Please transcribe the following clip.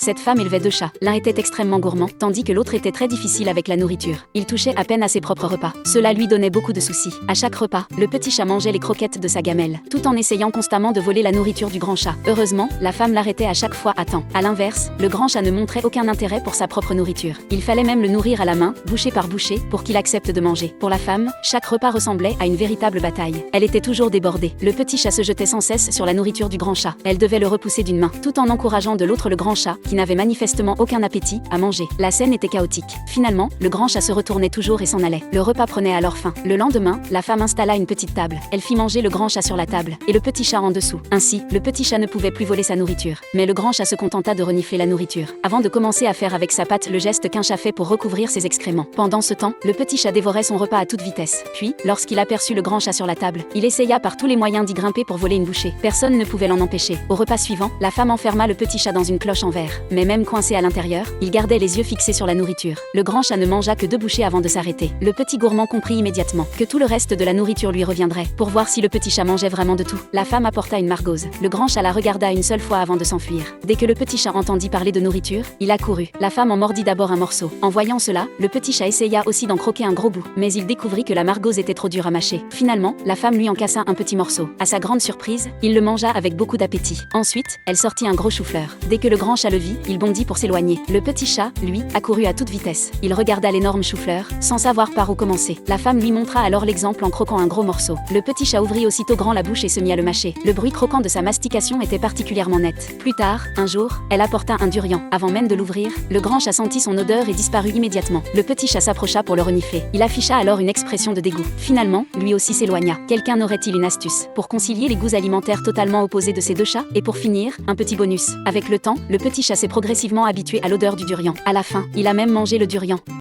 Cette femme élevait 2 chats. L'un était extrêmement gourmand, tandis que l'autre était très difficile avec la nourriture. Il touchait à peine à ses propres repas. Cela lui donnait beaucoup de soucis. À chaque repas, le petit chat mangeait les croquettes de sa gamelle, tout en essayant constamment de voler la nourriture du grand chat. Heureusement, la femme l'arrêtait à chaque fois à temps. À l'inverse, le grand chat ne montrait aucun intérêt pour sa propre nourriture. Il fallait même le nourrir à la main, bouchée par bouchée, pour qu'il accepte de manger. Pour la femme, chaque repas ressemblait à une véritable bataille. Elle était toujours débordée. Le petit chat se jetait sans cesse sur la nourriture du grand chat. Elle devait le repousser d'une main, tout en encourageant de l'autre le grand chat, qui n'avait manifestement aucun appétit à manger. La scène était chaotique. Finalement, le grand chat se retournait toujours et s'en allait. Le repas prenait alors fin. Le lendemain, la femme installa une petite table. Elle fit manger le grand chat sur la table, et le petit chat en dessous. Ainsi, le petit chat ne pouvait plus voler sa nourriture. Mais le grand chat se contenta de renifler la nourriture, avant de commencer à faire avec sa patte le geste qu'un chat fait pour recouvrir ses excréments. Pendant ce temps, le petit chat dévorait son repas à toute vitesse. Puis, lorsqu'il aperçut le grand chat sur la table, il essaya par tous les moyens d'y grimper pour voler une bouchée. Personne ne pouvait l'en empêcher. Au repas suivant, la femme enferma le petit chat dans une cloche en verre. Mais même coincé à l'intérieur, il gardait les yeux fixés sur la nourriture. Le grand chat ne mangea que 2 bouchées avant de s'arrêter. Le petit gourmand comprit immédiatement que tout le reste de la nourriture lui reviendrait, pour voir si le petit chat mangeait vraiment de tout. La femme apporta une margose. Le grand chat la regarda une seule fois avant de s'enfuir. Dès que le petit chat entendit parler de nourriture, il accourut. La femme en mordit d'abord un morceau. En voyant cela, le petit chat essaya aussi d'en croquer un gros bout, mais il découvrit que la margose était trop dure à mâcher. Finalement, la femme lui en cassa un petit morceau. À sa grande surprise, il le mangea avec beaucoup d'appétit. Ensuite, elle sortit un gros chou-fleur. Dès que le grand chat le vit, il bondit pour s'éloigner. Le petit chat, lui, accourut à toute vitesse. Il regarda l'énorme chou-fleur, sans savoir par où commencer. La femme lui montra alors l'exemple en croquant un gros morceau. Le petit chat ouvrit aussitôt grand la bouche et se mit à le mâcher. Le bruit croquant de sa mastication était particulièrement net. Plus tard, un jour, elle apporta un durian. Avant même de l'ouvrir, le grand chat sentit son odeur et disparut immédiatement. Le petit chat s'approcha pour le renifler. Il afficha alors une expression de dégoût. Finalement, lui aussi s'éloigna. Quelqu'un n'aurait-il une astuce pour concilier les goûts alimentaires totalement opposés de ces 2 chats? Et pour finir, un petit bonus. Avec le temps, le petit chat s'est progressivement habitué à l'odeur du durian. À la fin, il a même mangé le durian.